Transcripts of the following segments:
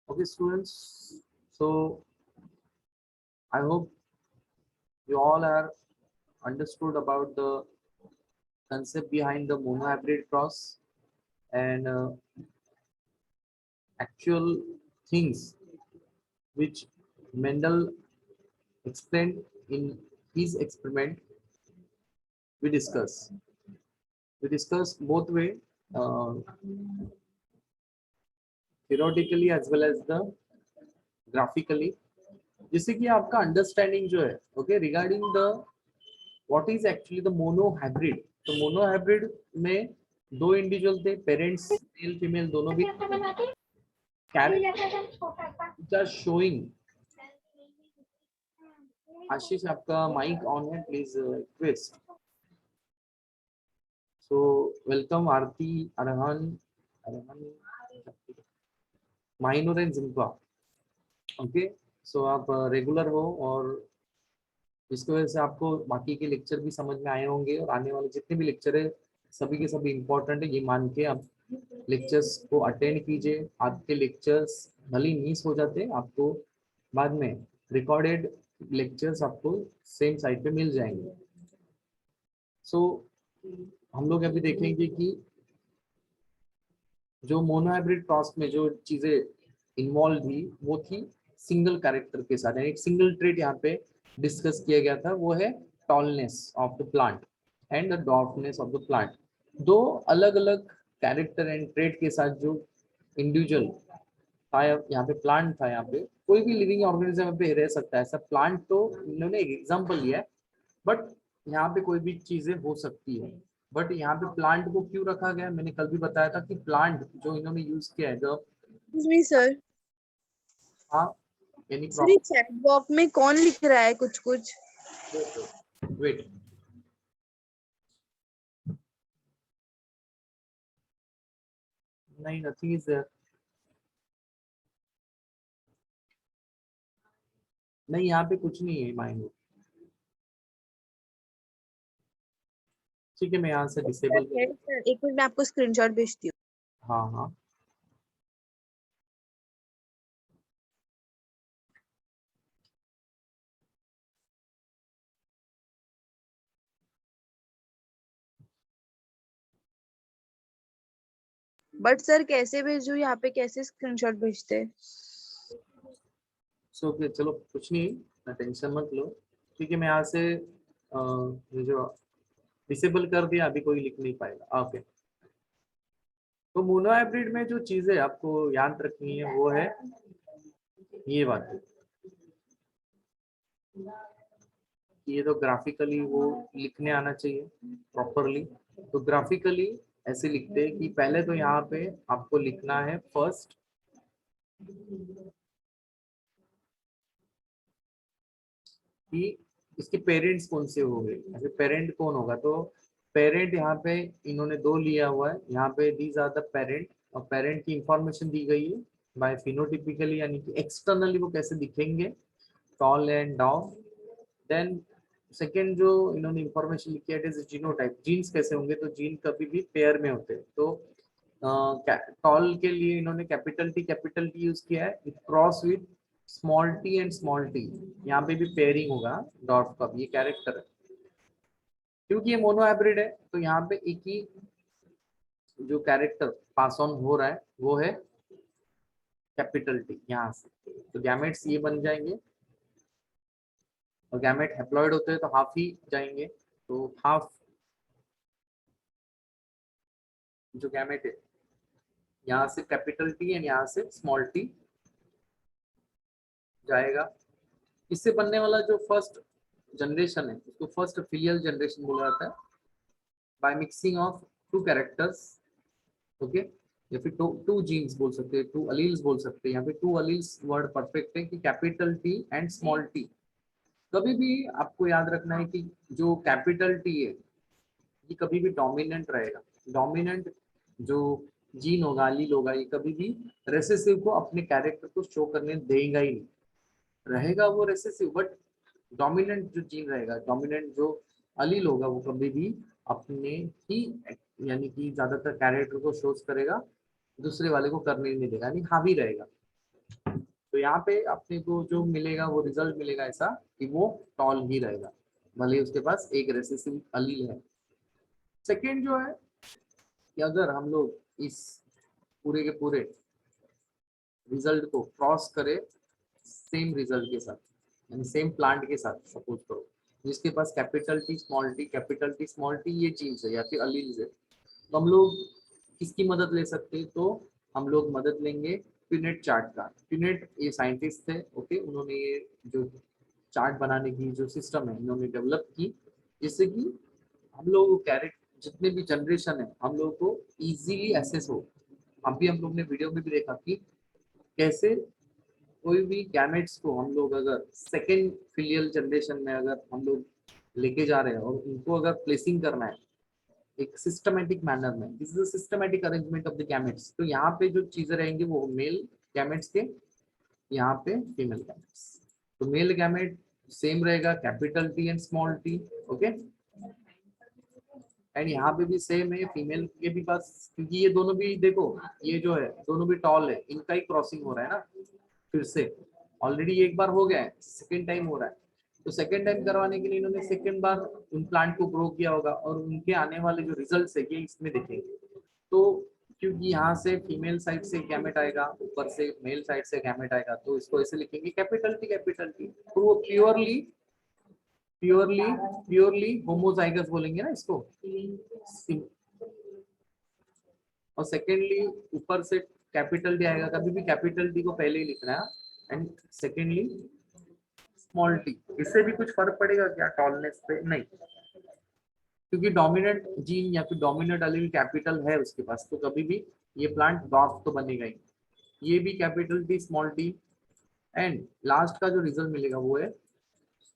Okay, students. So I hope you all are understood about the concept behind the monohybrid cross and actual things which Mendel explained in his experiment. We discuss. We discuss both way, uh, theoretically as well as the graphically. जिससे कि आपका understanding जो है okay regarding the what is actually the monohybrid. तो monohybrid में दो individual थे, parents male female दोनों भी, कैरेक्टर शोइंग। आशीष आपका माइक ऑन है, please request. So welcome Aarti, Arhan, Mainur and Jimpa. Okay, so आप रेगुलर हो और जिसकी वजह से आपको बाकी के लेक्चर भी समझ में आए होंगे और आने वाले जितने भी लेक्चर है सभी के सभी इंपॉर्टेंट है, ये मान के आप लेक्चर्स को अटेंड कीजिए। आपके लेक्चर्स भले मिस हो जाते हैं, आपको बाद में रिकॉर्डेड लेक्चर्स आपको सेम साइट पे मिल जाएंगे। सो हम लोग अभी देखेंगे कि जो मोनोहाइब्रिड क्रॉस में जो चीजें इन्वॉल्व थी वो थी सिंगल कैरेक्टर के साथ। एक सिंगल ट्रेट यहाँ पे डिस्कस किया गया था, वो है tallness of the plant and the dwarfness of the plant. दो अलग अलग कैरेक्टर एंड ट्रेट के साथ जो इंडिविजुअल था, यहाँ पे प्लांट था, यहाँ पे कोई भी लिविंग ऑर्गेनिज्म पे रह सकता है। ऐसा प्लांट तो इन्होंने एक एग्जाम्पल लिया है, बट यहाँ पे कोई भी चीजें हो सकती है। बट यहाँ पे प्लांट को क्यों रखा गया, मैंने कल भी बताया था कि प्लांट जो इन्होंने यूज किया है सर, हाँ यानी सर चैट बॉक्स में कौन लिख रहा है कुछ कुछ? वेट, नहीं नथिंग इज देयर। नहीं यहाँ पे कुछ नहीं है माइनर। ठीक है, मैं यहाँ से डिसेबल कर। एक मिनट, मैं आपको स्क्रीनशॉट भेजती हूँ। हाँ हाँ, बट सर कैसे भेजूं? यहाँ पे कैसे स्क्रीनशॉट भेजते हैं? सो चलो कुछ नहीं, टेंशन मत लो। ठीक है, मैं यहाँ से ये जो डिसेबल कर दिया, अभी कोई लिख नहीं पाएगा। ओके, तो मोनोहाइब्रिड में जो चीजें आपको याद रखनी है वो है ये बात। ये तो ग्राफिकली वो लिखने आना चाहिए प्रॉपरली। तो ग्राफिकली ऐसे लिखते हैं कि पहले तो यहाँ पे आपको लिखना है फर्स्ट कि इसके पेरेंट्स कौन से होंगे। ऐसे पेरेंट कौन होगा, तो पेरेंट यहाँ पे इन्होंने दो लिया हुआ है, यहाँ पे दीज आर द पेरेंट, और पेरेंट की इंफॉर्मेशन दी गई है बाय फिनोटिपिकली, यानी कि एक्सटर्नली वो कैसे दिखेंगे, tall and down. Then second जो इन्होंने इंफॉर्मेशन लिखी है, इट इज जीनोटाइप, जीन्स कैसे होंगे, तो जीन कभी भी पेयर में होते हैं। तो टॉल के लिए इन्होंने कैपिटल टी यूज किया है, cross with small T and small T, यहाँ पे भी पेयरिंग होगा डॉट का भी, ये कैरेक्टर है। क्योंकि ये मोनोहाइब्रिड है तो यहाँ पे एक ही जो कैरेक्टर पास ऑन हो रहा है वो है कैपिटल टी यहाँ से। तो गैमेट्स ये बन जाएंगे, और गैमेट हैप्लॉइड होते हैं तो हाफ ही जाएंगे। तो हाफ जो गैमेट है यहाँ से कैपिटल टी एंड यहाँ से स्मॉल टी जाएगा। इससे बनने वाला जो फर्स्ट जनरेशन है उसको फर्स्ट फिलियल जनरेशन बोला जाता है, by mixing of two characters. Okay, या फिर टू जीन्स बोल सकते हैं, टू अलील्स बोल सकते हैं। यहाँ पे टू अलील्स वर्ड परफेक्ट है कि capital T and small T. कभी भी आपको याद रखना है कि जो कैपिटल टी है ये कभी भी डोमिनेंट रहेगा। डोमिनेंट जो जीन होगा, अलील होगा, ये कभी भी रेसेसिव को अपने कैरेक्टर को शो करने देगा ही नहीं। रहेगा वो रेसेसिव, बट डोमिनेंट जो जीन रहेगा, डोमिनेंट जो अलील होगा, वो कभी भी अपने ही यानी कि ज्यादातर कैरेक्टर को शोज करेगा, दूसरे वाले को करने नहीं देगा, यानी हावी रहेगा। यहाँ पे अपने को जो मिलेगा वो रिजल्ट मिलेगा ऐसा कि वो टॉल ही रहेगा, भले उसके पास एक रेसेसिव अलील है। सेकेंड जो है कि अगर हम लोग इस पूरे के पूरे रिजल्ट को क्रॉस करें सेम रिजल्ट के साथ, यानी सेम प्लांट के साथ, सपोज करो जिसके पास कैपिटल टी स्मॉल टी ये जीन्स है या फिर अलील्स है, तो हम लोग किसकी मदद ले सकते हैं? तो हम लोग मदद लेंगे प्यूनेट चार्ट का। प्यूनेट ये साइंटिस्ट थे, ओके, उन्होंने ये जो चार्ट बनाने की जो सिस्टम है इन्होंने डेवलप की, जिससे कि हम लोग कैरेक्ट जितने भी जनरेशन है हम लोग को इजीली एसेस हो। अभी हम लोग ने वीडियो में भी देखा कि कैसे कोई भी गैमेट्स को हम लोग अगर सेकेंड फिलियल जनरेशन में अगर हम लोग लेके जा रहे हैं और उनको अगर प्लेसिंग करना है एक सिस्टमेटिक मैनर में, this is a systematic arrangement of the gametes, तो यहाँ पे जो चीजें रहेंगी वो मेल गैमेट्स के, यहाँ पे फीमेल गैमेट्स। तो मेल गैमेट सेम रहेगा capital T and small T, okay, and यहाँ पे भी सेम है फीमेल के भी पास, क्योंकि ये दोनों भी देखो ये जो है दोनों भी टॉल है, इनका ही क्रॉसिंग हो रहा है ना, फिर से ऑलरेडी एक बार हो गया है, सेकेंड टाइम हो रहा है, तो सेकेंड टाइम करवाने के लिए इन्होंने सेकेंड बार उन प्लांट को ग्रो किया होगा और उनके आने वाले जो रिजल्ट्स है ये इसमें देखेंगे। तो क्योंकि यहाँ से फीमेल साइड से गैमेट आएगा, ऊपर से मेल साइड से गैमेट आएगा, तो इसको ऐसे लिखेंगे कैपिटल टी, तो वो प्योरली प्योरली प्योरली होमोजाइगस बोलेंगे ना इसको। और सेकेंडली ऊपर से कैपिटल डी आएगा, कभी भी कैपिटल डी को पहले ही लिखना है, एंड सेकेंडली स्मॉल टी। इससे भी कुछ फर्क पड़ेगा क्या टॉलनेस पे? नहीं, क्योंकि डोमिनेंट जीन या फिर डोमिनेंट अलील कैपिटल है उसके पास, तो कभी भी ये प्लांट डॉर्फ तो बनेगा ही। ये भी capital T small T, and last का जो रिजल्ट मिलेगा वो है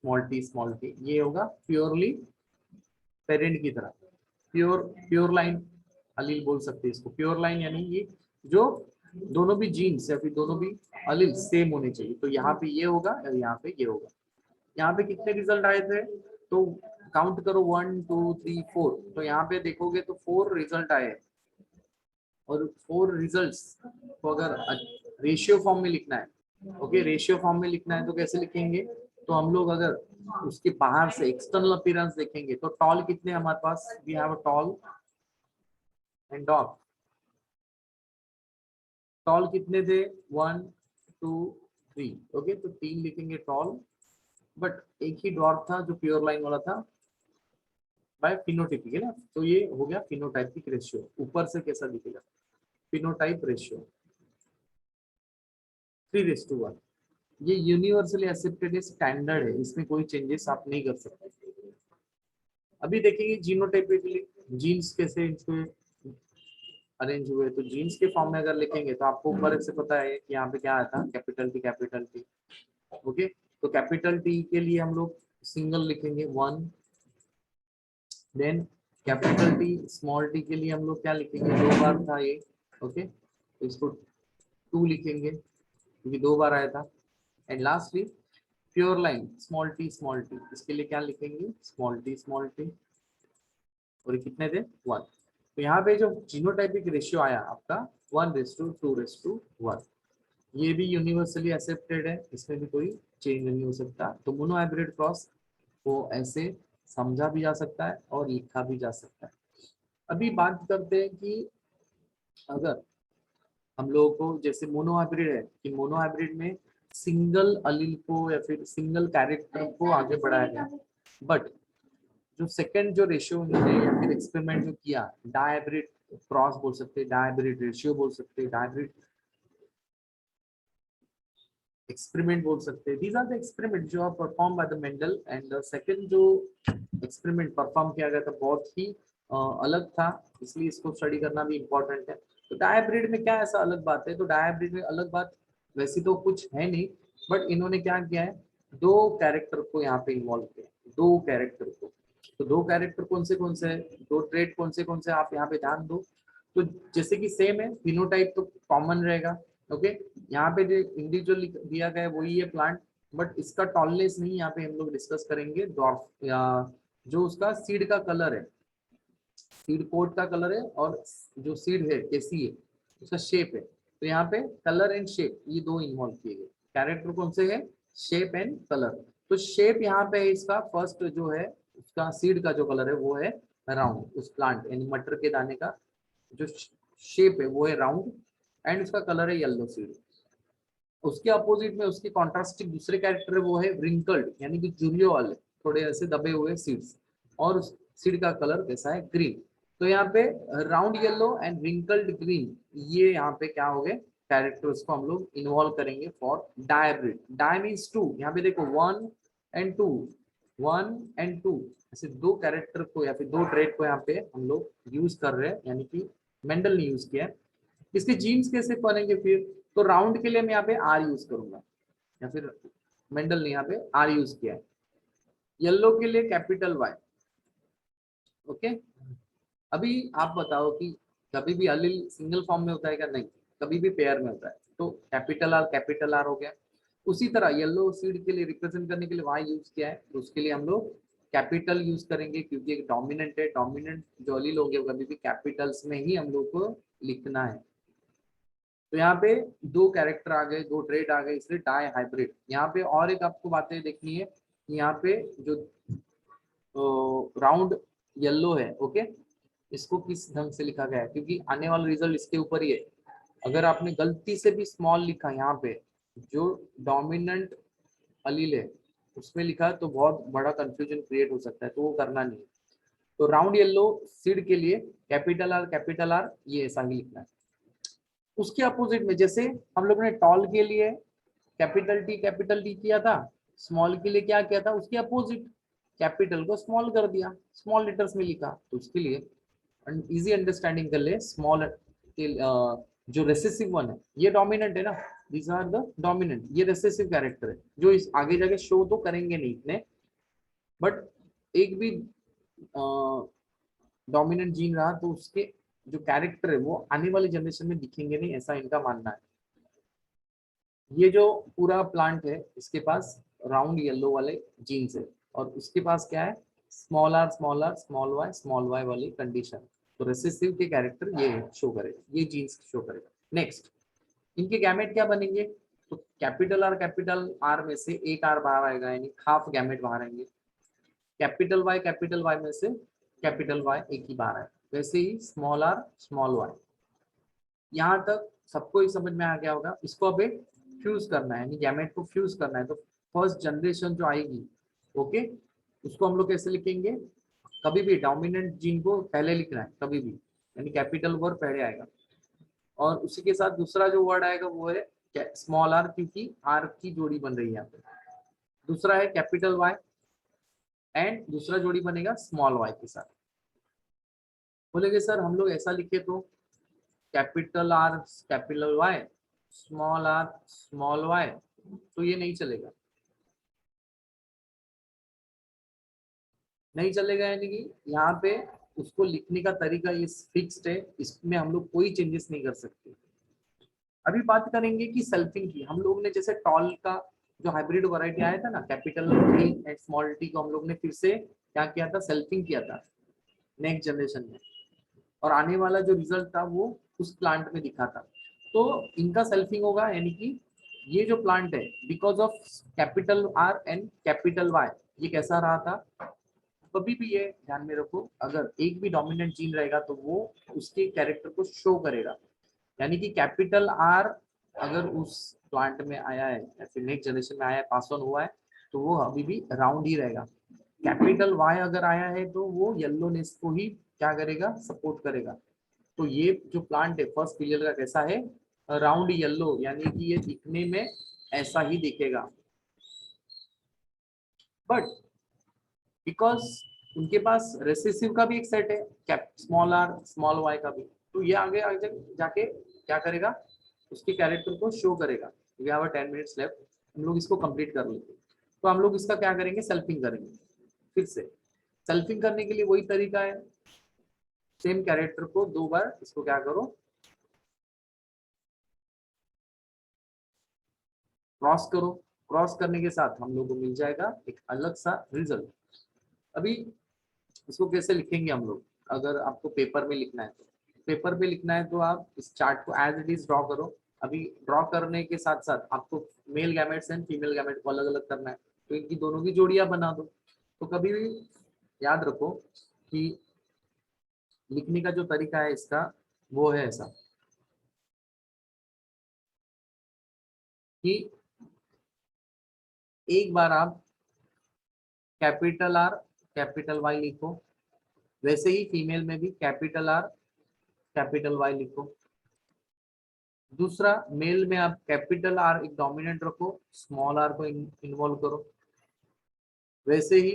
स्मॉल टी, ये होगा प्योरली पेरेंट की तरह, प्योर लाइन अलील बोल सकते हैं इसको। प्योर लाइन यानी ये जो दोनों भी जीन्स या फिर दोनों भी अलील सेम होने चाहिए, तो यहाँ पे ये होगा और यहाँ पे ये होगा। यहाँ पे कितने रिजल्ट आए थे? तो काउंट करो 1 2 3 4, तो यहाँ पे देखोगे तो 4 रिजल्ट आए, और 4 रिजल्ट्स को अगर रेशियो फॉर्म में लिखना है, ओके, रेशियो फॉर्म में लिखना है तो कैसे लिखेंगे? तो हम लोग अगर उसके बाहर से एक्सटर्नल अपीयरेंस देखेंगे तो टॉल कितने हमारे पास, we have a tall and dog. Tall कितने थे? 1 2 3, ओके, तो 3 लिखेंगे टॉल, बट एक ही डॉर्फ था जो प्योर लाइन वाला था बाय फिनोटाइपिक है ना, तो ये हो गया फिनोटाइपिक रेशियो। ऊपर से कैसा दिखेगा? फिनोटाइप रेशियो 3:1, ये यूनिवर्सली एक्सेप्टेड स्टैंडर्ड है, इसमें कोई चेंजेस आप नहीं कर सकते। अभी देखेंगे जीनोटाइपिकली जीन्स कैसे इसमें अरेंज हुए, तो जीन्स के फॉर्म में अगर लिखेंगे तो आपको ऊपर से पता है कि यहाँ पे क्या आया था, कैपिटल टी, ओके, तो कैपिटल टी के लिए हम लोग सिंगल लिखेंगे 1, then capital T small T के लिए हम लोग क्या लिखेंगे, 2 बार था ये, ओके, तो इसको 2 लिखेंगे क्योंकि 2 बार आया था, and lastly pure line small T, इसके लिए क्या लिखेंगे, स्मॉल टी, और ये कितने थे 1। तो यहाँ पे जो जीनोटाइपिक रेशियो आया आपका 1:2:1, ये भी यूनिवर्सली एक्सेप्टेड है, इसमें भी कोई चेंज नहीं हो सकता। तो मोनो हाइब्रिड क्रॉस को ऐसे समझा भी जा सकता है और लिखा भी जा सकता है। अभी बात करते हैं कि अगर हम लोगों को जैसे मोनो हाइब्रिड है कि मोनो हाइब्रिड में सिंगल अलील को या फिर सिंगल कैरेक्टर को आगे बढ़ाया गया, बट जो सेकंड जो रेशियो उन्होंने या फिर एक्सपेरिमेंट जो किया, डायहाइब्रिड क्रॉस बोल सकते हैं, डायहाइब्रिड रेशियो बोल सकते हैं, डायहाइब्रिड एक्सपेरिमेंट बोल सकते हैं, दीज आर द एक्सपेरिमेंट जो are perform by the Mendel. And the second जो एक्सपेरिमेंट परफॉर्म किया गया था बहुत ही अलग था, इसलिए इसको स्टडी करना भी इम्पोर्टेंट है। तो डायहाइब्रिड में क्या ऐसा अलग बात है? तो डायहाइब्रिड में अलग बात वैसे तो कुछ है नहीं, बट इन्होंने क्या किया है, 2 कैरेक्टर को यहाँ पे इन्वॉल्व किया, 2 कैरेक्टर को। तो 2 कैरेक्टर कौन से हैं, 2 ट्रेड कौन से आप यहाँ पे ध्यान दो। तो जैसे कि सेम है, फिनोटाइप तो कॉमन रहेगा, ओके, यहाँ पे जो इंडिविजुअल दिया गया है वही है प्लांट, बट इसका टॉलनेस नहीं यहाँ पे हम लोग डिस्कस करेंगे। डॉर्फ या जो उसका सीड का कलर है, सीड कोट का कलर है, और जो सीड है कैसी है, उसका शेप है, तो यहाँ पे कलर एंड शेप ये 2 इन्वॉल्व किए गए। कैरेक्टर कौन से है, शेप एंड कलर। तो शेप यहाँ पे है इसका, फर्स्ट जो है उसका सीड का जो कलर है वो है राउंड, उस प्लांट यानी मटर के दाने का जो शेप है वो है राउंड एंड उसका कलर है येलो सीड। उसके अपोजिट में उसके कॉन्ट्रास्टिंग दूसरे कैरेक्टर है वो है रिंकल्ड यानी कि झुर्रियों वाले थोड़े ऐसे दबे हुए सीड्स, और उस सीड का कलर कैसा है, ग्रीन। तो यहाँ पे round yellow and wrinkled green, ये यहाँ पे क्या हो गए कैरेक्टर्स को हम लोग इन्वॉल्व करेंगे for dihybrid. Di means to, यहाँ पे देखो 1 and 2, 1 and 2, ऐसे दो कैरेक्टर को या फिर दो ट्रेड को यहाँ पे हम लोग यूज कर रहे हैं, यानी कि मेंडल ने यूज किया है। इसके जीन्स कैसे बनेंगे फिर, तो राउंड के लिए मैं यहाँ पे आर यूज करूंगा, या फिर मेंडल ने यहाँ पे आर यूज किया है। येलो के लिए कैपिटल वाई। ओके, अभी आप बताओ कि कभी भी अलील सिंगल फॉर्म में होता है क्या, नहीं, कभी भी पेयर में होता है। तो कैपिटल आर हो गया। उसी तरह येलो सीड के लिए रिप्रेजेंट करने के लिए वाई यूज किया है, तो उसके लिए हम लोग कैपिटल यूज करेंगे क्योंकि एक डोमिनेंट है, डोमिनेंट जो अलील होंगे कभी भी कैपिटल्स में ही हम लोग को लिखना है। तो यहाँ पे दो कैरेक्टर आ गए, दो ट्रेड आ गए, इसलिए डाई हाइब्रिड। यहाँ पे और एक आपको बातें देखनी है, यहाँ पे जो राउंड येलो है, ओके, इसको किस ढंग से लिखा गया है, क्योंकि आने वाला रिजल्ट इसके ऊपर ही है। अगर आपने गलती से भी स्मॉल लिखा यहाँ पे, जो डोमिनेंट अलील है उसमें लिखा तो बहुत बड़ा कंफ्यूजन क्रिएट हो सकता है, तो वो करना नहीं। तो राउंड येलो सीड के लिए कैपिटल आर ये ऐसा ही लिखना है। उसके अपोजिट में जैसे हम लोग ने टॉल के लिए कैपिटल टी किया था, स्मॉल के लिए क्या किया था, उसके अपोजिट कैपिटल को स्मॉल कर दिया, स्मॉल लेटर्स में लिखा। तो उसके लिए इजी अंडरस्टैंडिंग कर ले, स्मॉल के जो रेसेसिव वन है ये डोमिनेंट है ना, दीज आर द डोमिनेंट, ये रेसेसिव कैरेक्टर है जो इस आगे जाके शो तो करेंगे नहीं इतने, बट एक भी डोमिनेंट जीन रहा तो उसके जो कैरेक्टर है वो आने वाली जनरेशन में दिखेंगे नहीं, ऐसा इनका मानना है। ये जो पूरा प्लांट है इसके पास राउंड येलो वाले जीन्स है, और उसके पास क्या है, स्मॉल आर स्मॉल वाई वाली कंडीशन। तो रेसेसिव के कैरेक्टर ये शो करेगा, ये जीन्स शो करेगा। नेक्स्ट, इनके गैमेट क्या बनेंगे, तो कैपिटल आर में से एक आर बाहर आएगा, यानी हाफ गैमेट बाहर आएंगे। कैपिटल वाई में से कैपिटल वाई एक ही बार है। वैसे ही स्मॉल आर स्मॉल वाई, यहाँ तक सबको ही समझ में आ गया होगा। इसको अब एक फ्यूज करना है, यानी गैमेट को फ्यूज करना है। तो फर्स्ट जनरेशन जो आएगी, ओके, उसको हम लोग कैसे लिखेंगे, कभी भी डोमिनेंट जीन को पहले लिखना है कभी भी, यानी कैपिटल वर्ड पहले आएगा, और उसी के साथ दूसरा जो वर्ड आएगा वो है स्मॉल आर, क्योंकि आर की जोड़ी बन रही है यहाँ पे। दूसरा है कैपिटल वाई एंड दूसरा जोड़ी बनेगा स्मॉल वाई के साथ। बोलेंगे सर हम लोग ऐसा लिखे तो capital R capital Y, small R small Y, तो ये नहीं चलेगा, नहीं चलेगा, यानी कि यहाँ पे उसको लिखने का तरीका ये फिक्स्ड है, इसमें हम लोग कोई चेंजेस नहीं कर सकते। अभी बात करेंगे कि सेल्फिंग की। हम लोग ने जैसे टॉल का जो हाइब्रिड वैरायटी आया था ना, capital T and small T को हम लोग ने फिर से क्या किया था, सेल्फिंग किया था नेक्स्ट जनरेशन में, और आने वाला जो रिजल्ट था वो उस प्लांट में दिखा था। तो इनका सेल्फिंग होगा, यानी कि ये जो प्लांट है because of capital R and capital Y, ये कैसा रहा था। कभी भी ये ध्यान में रखो, अगर एक भी डोमिनेंट जीन रहेगा तो वो उसके कैरेक्टर को शो करेगा, यानी कि कैपिटल आर अगर उस प्लांट में आया है या फिर नेक्स्ट जनरेशन में आया है, पास ऑन हुआ है, तो वो अभी भी राउंड ही रहेगा। कैपिटल वाई अगर आया है तो वो येलोनेस को ही क्या करेगा, सपोर्ट करेगा। तो ये जो प्लांट है फर्स्ट पीरियड का कैसा है, राउंड येलो, यानी कि ये दिखने में ऐसा ही दिखेगा, बट बिकॉज उनके पास रेसेसिव का भी एक सेट है, cap small R small Y का भी, तो ये आगे आगे जाके क्या करेगा, उसके कैरेक्टर को शो करेगा। वी हैव 10 मिनट्स लेफ्ट, हम लोग इसको कंप्लीट कर लेते हैं। तो हम लोग इसका क्या करेंगे, सेल्फिंग करेंगे। फिर से सेल्फिंग करने के लिए वही तरीका है, सेम कैरेक्टर को दो बार इसको क्या करो, क्रॉस करो। क्रॉस करने के साथ हम लोग को मिल जाएगा एक अलग सा रिजल्ट। अभी इसको कैसे लिखेंगे हम लोग, अगर आपको पेपर में लिखना है तो पेपर पे लिखना है तो आप इस चार्ट को एज इट इज ड्रॉ करो। अभी ड्रॉ करने के साथ साथ आपको male gametes and female gamete को अलग अलग करना है तो इनकी दोनों की जोड़ियां बना दो। तो कभी भी याद रखो कि लिखने का जो तरीका है इसका वो है ऐसा कि एक बार आप कैपिटल आर कैपिटल वाई लिखो, वैसे ही फीमेल में भी कैपिटल आर कैपिटल वाई लिखो। दूसरा मेल में आप कैपिटल आर एक डोमिनेंट रखो, स्मॉल आर को इन्वॉल्व करो। वैसे ही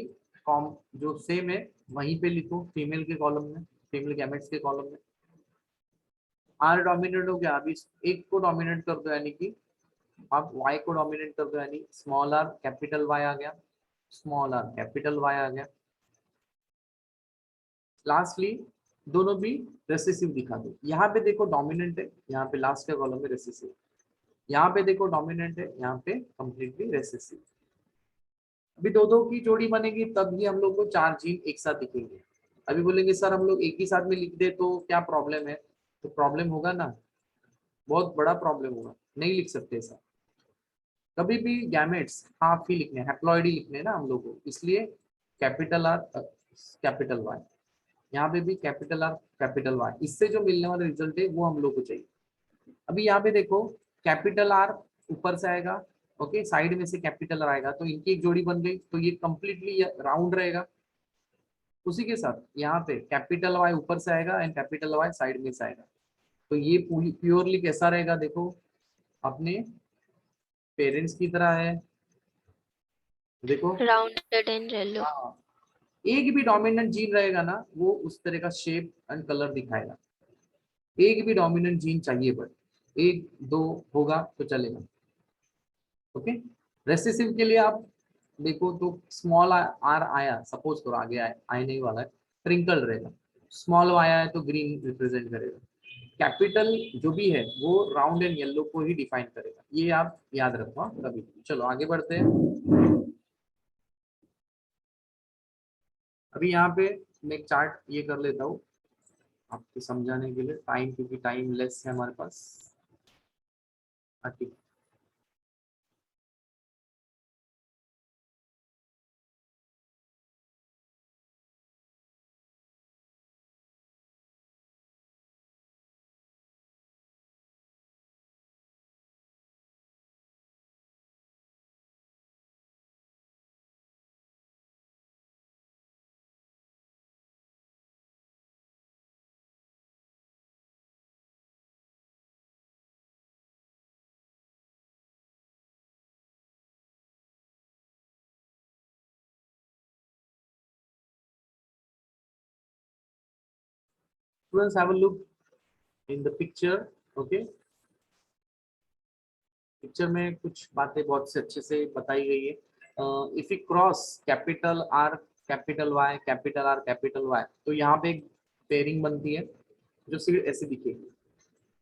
कॉम जो सेम है वहीं पे लिखो फीमेल के कॉलम में, फीमेल गैमेट्स के कॉलम में। आर डोमिनेंट हो गया, अभी एक को डोमिनेंट कर दो यानी कि आप वाई को डोमिनेट कर दो यानी स्मॉल आर कैपिटल वाई आ गया, स्मॉल आर कैपिटल वाई आ गया। लास्टली दोनों भी रेसेसिव दिखा दो। यहाँ पे देखो डोमिनेंट है, यहाँ पे लास्ट के कॉलम में रेसेसिव, यहाँ पे देखो डोमिनेंट है, यहाँ पे कंप्लीटली रेसेसिव। अभी दो दो की जोड़ी बनेगी तब भी हम लोग को 4 जीन एक साथ दिखेंगे। अभी बोलेंगे सर हम लोग एक ही साथ में लिख दे तो क्या प्रॉब्लम है, तो प्रॉब्लम होगा ना, बहुत बड़ा प्रॉब्लम होगा, नहीं लिख सकते ऐसा। कभी भी गैमेट्स हाफ ही लिखने, हैप्लॉइड ही लिखने ना हम लोग को, इसलिए कैपिटल आर कैपिटल वाई, यहाँ पे भी कैपिटल आर कैपिटल वाई, इससे जो मिलने वाला रिजल्ट है वो हम लोग को चाहिए। अभी यहाँ पे देखो कैपिटल आर ऊपर से आएगा, ओके, साइड में से कैपिटल आर आएगा तो इनकी एक जोड़ी बन गई, तो ये कंप्लीटली राउंड रहेगा। उसी के साथ यहाँ पे कैपिटल वाई ऊपर से आएगा एंड कैपिटल वाई साइड में से आएगा, तो ये पूरी प्योरली कैसा रहेगा, देखो अपने पेरेंट्स की तरह है, देखो राउंडेड एंड येलो। हाँ, एक भी डोमिनेंट जीन रहेगा ना वो उस तरह का शेप एंड कलर दिखाएगा। एक भी डोमिनेंट जीन चाहिए, बट एक दो होगा तो चलेगा, ओके। रेसेसिव के लिए आप देखो तो स्मॉल आर आया, सपोज करो आगे आए नहीं वाला है, ट्रिंकल रहेगा। स्मॉल आया है तो ग्रीन रिप्रेजेंट करेगा। कैपिटल जो भी है वो राउंड एंड येलो को ही डिफाइन करेगा, ये आप याद रखो हाँ, कभी। चलो आगे बढ़ते हैं। अभी यहाँ पे मैं एक चार्ट ये कर लेता हूँ आपको समझाने के लिए, टाइम क्योंकि टाइम लेस है हमारे पास। ठीक, students have a look in the picture, okay। Picture में कुछ बातें बहुत से अच्छे से बताई गई है। If you cross capital R capital Y capital R capital Y, तो यहाँ पे एक पेयरिंग बनती है जो सिर्फ ऐसे दिखेगी,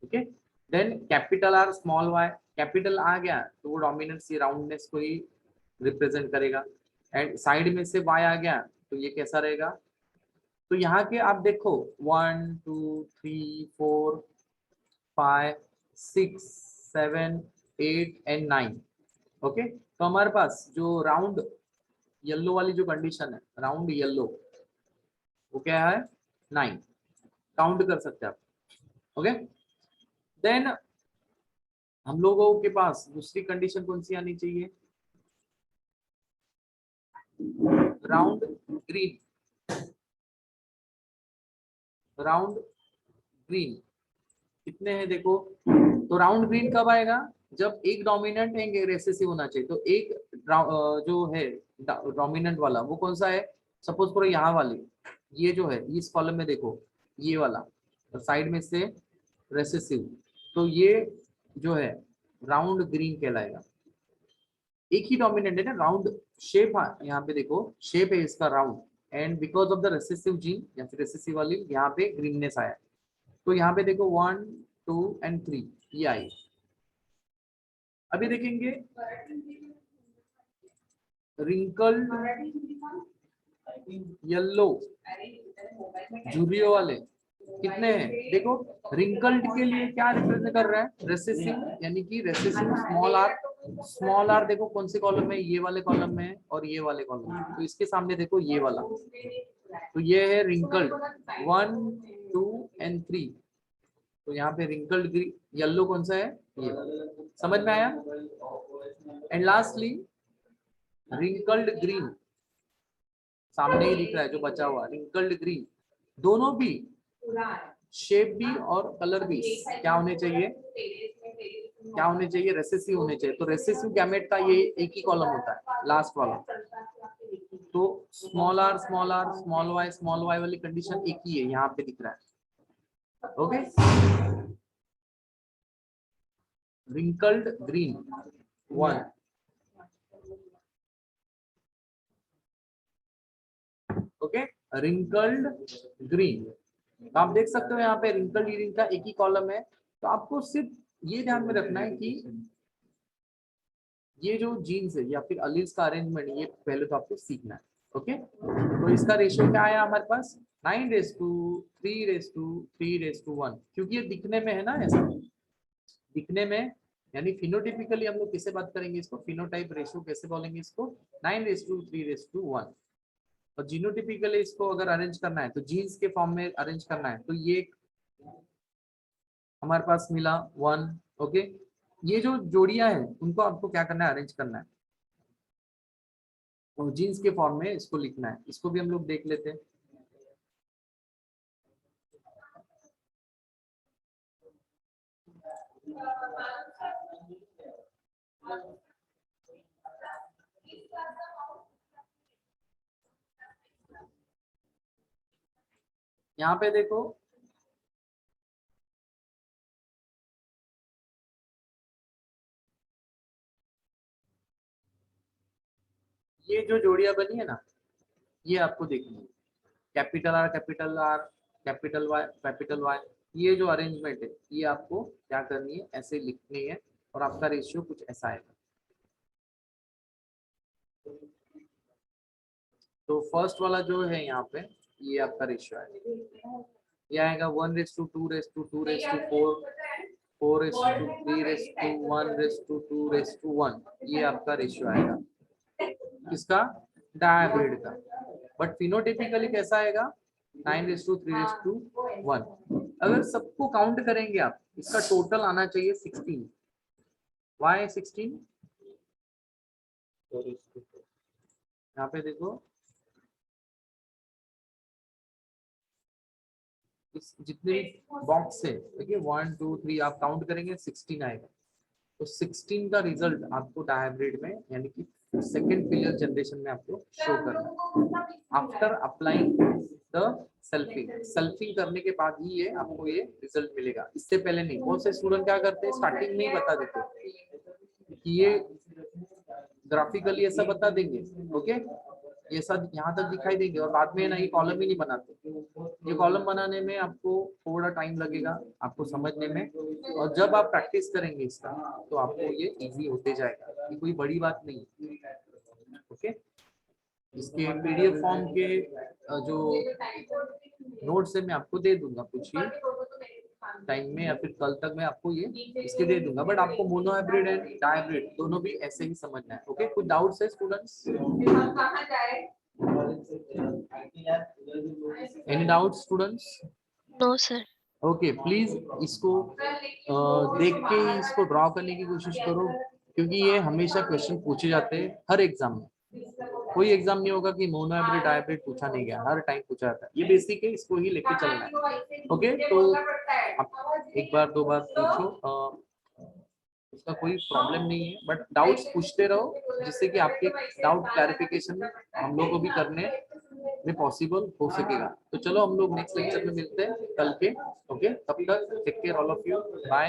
okay. Then capital R small Y, capital आ गया तो वो डोमिनेंस ये राउंडनेस को ही रिप्रेजेंट करेगा, एंड साइड में से वाई आ गया तो ये कैसा रहेगा। तो यहाँ के आप देखो 1 2 3 4 5 6 7 8 एंड 9, ओके। तो हमारे पास जो राउंड येलो वाली जो कंडीशन है, राउंड येलो, वो क्या है 9, काउंट कर सकते हैं आप, ओके। देन हम लोगों के पास दूसरी कंडीशन कौन सी आनी चाहिए, राउंड ग्रीन, राउंड ग्रीन कितने हैं देखो। तो राउंड ग्रीन कब आएगा, जब एक डोमिनेंट एक रेसेसिव होना चाहिए। तो एक जो है डोमिनेंट वाला वो कौन सा है, सपोज करो यहाँ वाली, ये जो है इस कॉलम में देखो ये वाला, और साइड में से रेसेसिव, तो ये जो है राउंड ग्रीन कहलाएगा। एक ही डोमिनेंट है ना, राउंड शेप, यहाँ पे देखो शेप है इसका round, and because of the recessive gene या फिर रेसेसिव वाली यहाँ पे ग्रीननेस आया। तो यहाँ पे देखो 1 2 एंड 3 ये आई। अभी देखेंगे रिंकल्ड येलो झुर्रियों वाले, कितने हैं देखो, रिंकल्ड के लिए क्या रिप्रेजेंट कर रहा है, रेसेसिव, यानी कि रेसेसिव स्मॉल आर देखो कौन से कॉलम में, ये वाले कॉलम में है और ये वाले कॉलम में, तो इसके सामने देखो ये वाला, तो ये है रिंकल्ड 1 2 एंड 3, तो यहाँ पे रिंकल्ड ग्रीन येलो कौन सा है, ये समझ में आया। एंड लास्टली रिंकल्ड ग्रीन सामने ही दिख रहा है जो बचा हुआ, रिंकल्ड ग्रीन, दोनों भी शेप भी और कलर भी क्या होने चाहिए, क्या होने चाहिए, रेसेसिव होने चाहिए। तो रेसेसिव गैमेट का ये एक ही कॉलम होता है लास्ट वाला, तो स्मॉल आर स्मॉल वाई वाली कंडीशन एक ही है, यहाँ पे दिख रहा है। Okay, wrinkled green 1, okay, wrinkled green, तो आप देख सकते हो यहाँ पे रिंकल्ड ग्रीन का एक ही कॉलम है। तो आपको सिर्फ ये ध्यान में रखना है कि ये जो जीन्स है या फिर अलील्स का अरेंजमेंट, ये पहले तो आपको सीखना है। ओके, तो इसका रेशियो क्या आया हमारे पास, 9:3:3:1, क्योंकि ये दिखने में है ना ऐसा, दिखने में, यानी फिनोटिपिकली हम लोग किसे बात करेंगे इसको, फिनोटाइप रेशियो कैसे बोलेंगे इसको, 9:3:1, और जीनोटिपिकली इसको अगर अरेंज करना है तो जीन्स के फॉर्म में अरेंज करना है, तो ये हमारे पास मिला 1। ओके, ये जो जोड़ियां हैं उनको आपको क्या करना है, अरेंज करना है, और जीन्स के फॉर्म में इसको लिखना है, इसको भी हम लोग देख लेते हैं। यहाँ पे देखो, ये जो जोड़ियां बनी है ना, ये आपको देखनी है, कैपिटल आर कैपिटल वाई, ये जो अरेंजमेंट है ये आपको क्या करनी है, ऐसे लिखनी है, और आपका रेशियो कुछ ऐसा आएगा। तो फर्स्ट वाला जो है यहाँ पे, ये आपका रेशियो आएगा, ये आएगा 1:2:2:4, 4:3:1:2:1, ये आपका रेशियो आएगा किसका, डायब्रिड का। बट फिनोटिपिकली कैसा आएगा, 9:3:1। अगर सबको काउंट करेंगे आप, इसका टोटल आना चाहिए 16। वाई 16, यहाँ पे देखो, इस जितने बॉक्स है देखिए 1 2 3 आप काउंट करेंगे 16 आएगा। तो 16 का रिजल्ट आपको डायब्रिड में, यानी कि सेकेंड फिलियल जनरेशन में आपको शो करना है। आफ्टर अप्लाइंग द सेल्फिंग करने के बाद ही ये आपको ये रिजल्ट मिलेगा, इससे पहले नहीं। बहुत से स्टूडेंट क्या करते हैं, स्टार्टिंग में ही बता देते कि ये ग्राफिकली ऐसा बता देंगे, ओके, ये सब यहाँ तक दिखाई देंगे, और बाद में ना ये कॉलम ही नहीं बनाते। ये कॉलम बनाने में आपको थोड़ा टाइम लगेगा आपको समझने में, और जब आप प्रैक्टिस करेंगे इसका तो आपको ये इजी होते जाएगा, ये कोई बड़ी बात नहीं। ओके, इसके पीडीएफ फॉर्म के जो नोट्स है मैं आपको दे दूंगा कुछ ही टाइम में, या फिर कल तक मैं आपको ये इसके दे दूंगा। बट आपको मोनो हाइब्रिड एंड डायब्रिड दोनों भी ऐसे ही समझना है। ओके, कुछ डाउट्स है students, any doubts students? No sir. Okay, please इसको देख के ही इसको ड्रॉ करने की कोशिश करो, क्योंकि ये हमेशा क्वेश्चन पूछे जाते हैं हर एग्जाम में। कोई एग्जाम नहीं होगा कि मोनो हाइब्रिड डायब्रिड पूछा नहीं गया, हर टाइम पूछा जाता है। ये बेसिक है, इसको ही लेके चलना है। ओके, तो आप एक बार दो बार पूछो, उसका कोई प्रॉब्लम नहीं है, बट डाउट्स पूछते रहो, जिससे कि आपके डाउट क्लैरिफिकेशन हम लोग को भी करने में पॉसिबल हो सकेगा। तो चलो हम लोग नेक्स्ट लेक्चर में मिलते हैं कल के। ओके, तब तक take care all of you, bye.